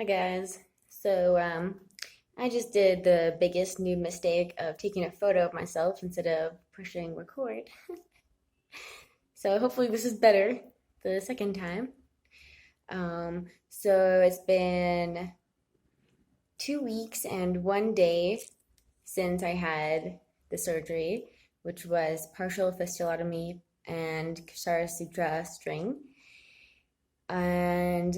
Hi guys. I just did the biggest new mistake of taking a photo of myself instead of pushing record. So hopefully this is better the second time. So it's been 2 weeks and 1 day since I had the surgery, which was partial fistulotomy and Ksara Sutra string. And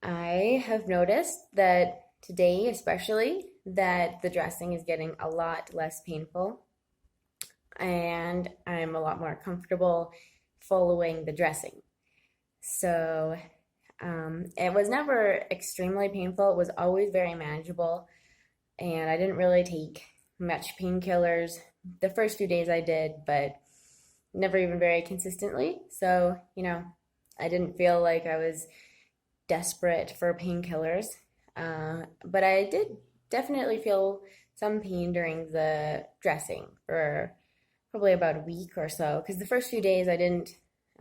I have noticed that today, especially, that the dressing is getting a lot less painful and I'm a lot more comfortable following the dressing. So it was never extremely painful. It was always very manageable, and I didn't really take much painkillers. The first few days I did, but never even very consistently. So, I didn't feel like I was desperate for painkillers. But I did definitely feel some pain during the dressing for probably about a week or so. Because the first few days I didn't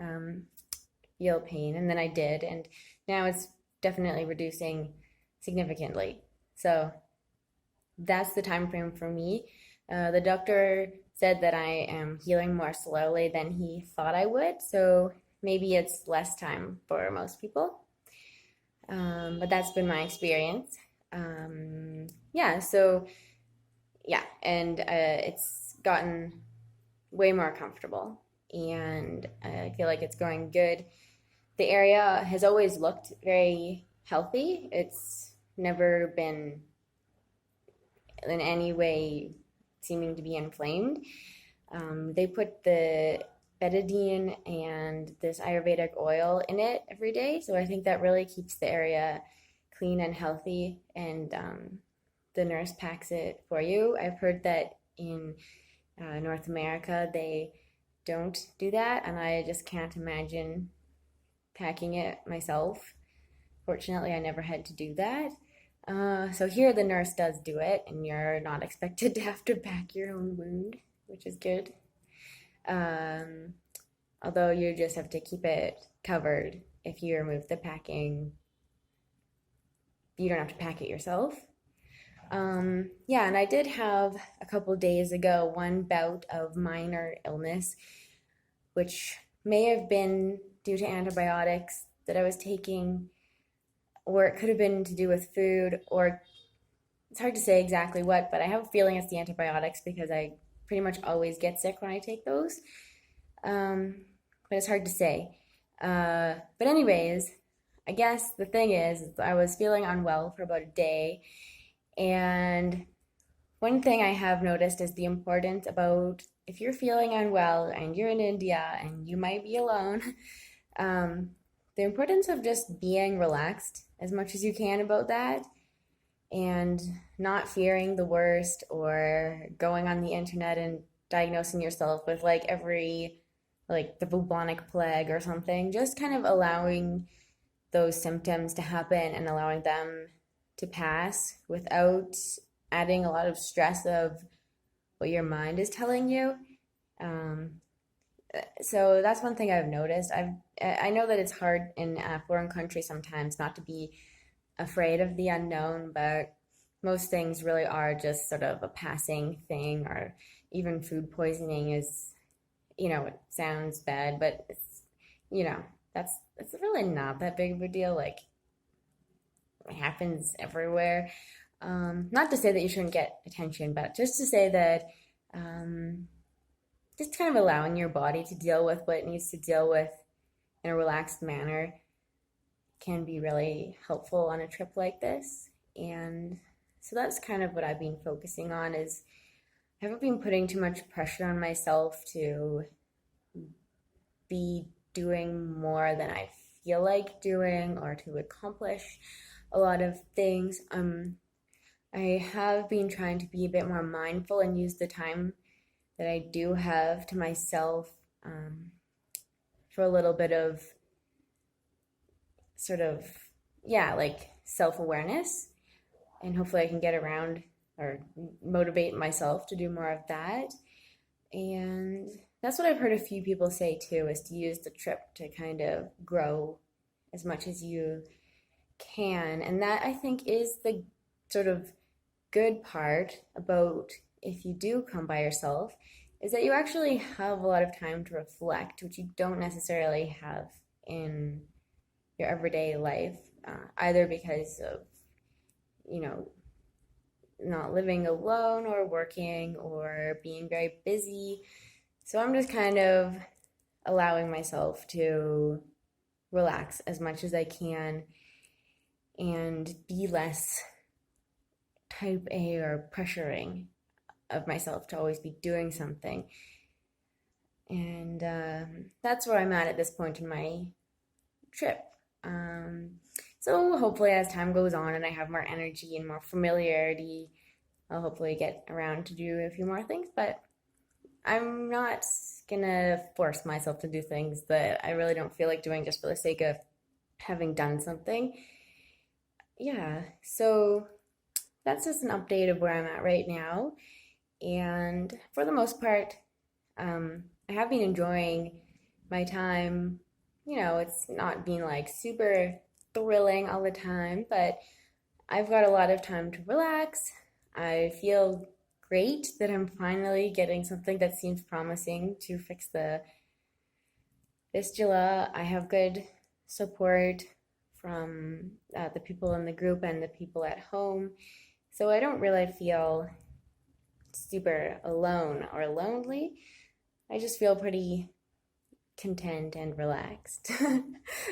um, feel pain, and then I did, and now it's definitely reducing significantly. So that's the time frame for me. The doctor said that I am healing more slowly than he thought I would, so maybe it's less time for most people. But that's been my experience. Yeah, so yeah, and it's gotten way more comfortable, and I feel like it's going good. The area has always looked very healthy. It's never been in any way seeming to be inflamed. They put the betadine and this Ayurvedic oil in it every day, so I think that really keeps the area clean and healthy. And the nurse packs it for you. I've heard that in North America they don't do that, and I just can't imagine packing it myself. Fortunately, I never had to do that. So here the nurse does do it, and you're not expected to have to pack your own wound, which is good. Um, Although you just have to keep it covered. If you remove the packing, you don't have to pack it yourself. Yeah, and I did have a couple days ago one bout of minor illness, which may have been due to antibiotics that I was taking, or it could have been to do with food, or it's hard to say exactly what, but I have a feeling it's the antibiotics because I pretty much always get sick when I take those. But it's hard to say. But anyways, I guess the thing is, I was feeling unwell for about a day, and one thing I have noticed is the importance about if you're feeling unwell and you're in India and you might be alone, um, the importance of just being relaxed as much as you can about that and not fearing the worst or going on the internet and diagnosing yourself with like the bubonic plague or something. Just kind of allowing those symptoms to happen and allowing them to pass without adding a lot of stress of what your mind is telling you. Um, so that's one thing I've noticed. I know that it's hard in a foreign country sometimes not to be afraid of the unknown, but most things really are just sort of a passing thing, or even food poisoning is, it sounds bad, but it's, you know, it's really not that big of a deal. Like, it happens everywhere. Not to say that you shouldn't get attention, but just to say that um, just kind of allowing your body to deal with what it needs to deal with in a relaxed manner can be really helpful on a trip like this. And so that's kind of what I've been focusing on is I haven't been putting too much pressure on myself to be doing more than I feel like doing or to accomplish a lot of things. I have been trying to be a bit more mindful and use the time that I do have to myself for a little bit of sort of, yeah, like self awareness. And hopefully I can get around or motivate myself to do more of that. And that's what I've heard a few people say too, is to use the trip to kind of grow as much as you can. And that I think is the sort of good part about if you do come by yourself, is that you actually have a lot of time to reflect, which you don't necessarily have in your everyday life, either because of, you know, not living alone or working or being very busy. So I'm just kind of allowing myself to relax as much as I can and be less type A or pressuring of myself to always be doing something. And that's where I'm at this point in my trip. Um, so hopefully, as time goes on and I have more energy and more familiarity, I'll hopefully get around to do a few more things. But I'm not gonna force myself to do things that I really don't feel like doing just for the sake of having done something. Yeah, so that's just an update of where I'm at right now. And for the most part, I have been enjoying my time. You know, it's not been like super thrilling all the time, but I've got a lot of time to relax. I feel great that I'm finally getting something that seems promising to fix the fistula. I have good support from the people in the group and the people at home. So I don't really feel super alone or lonely. I just feel pretty content and relaxed.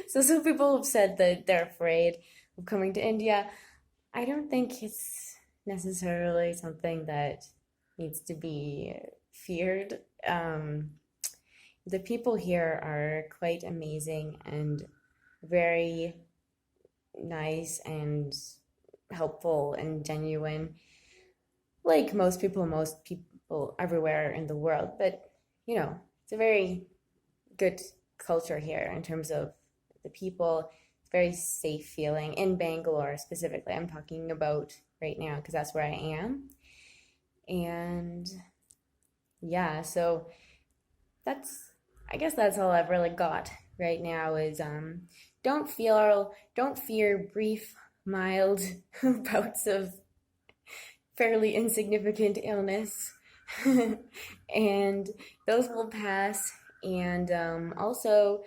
So some people have said that they're afraid of coming to India. I don't think it's necessarily something that needs to be feared. The people here are quite amazing and very nice and helpful and genuine, like most people everywhere in the world. But, you know, it's a very good culture here in terms of the people. It's very safe feeling in Bangalore specifically. I'm talking about right now because that's where I am. And yeah, so that's I guess that's all I've really got right now is don't fear brief mild bouts of fairly insignificant illness. And those will pass. And also,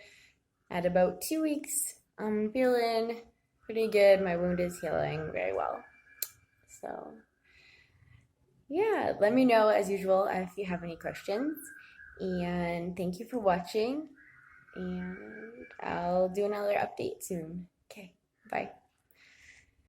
at about 2 weeks, I'm feeling pretty good. My wound is healing very well. So, yeah, let me know as usual if you have any questions. And thank you for watching. And I'll do another update soon. Okay, bye.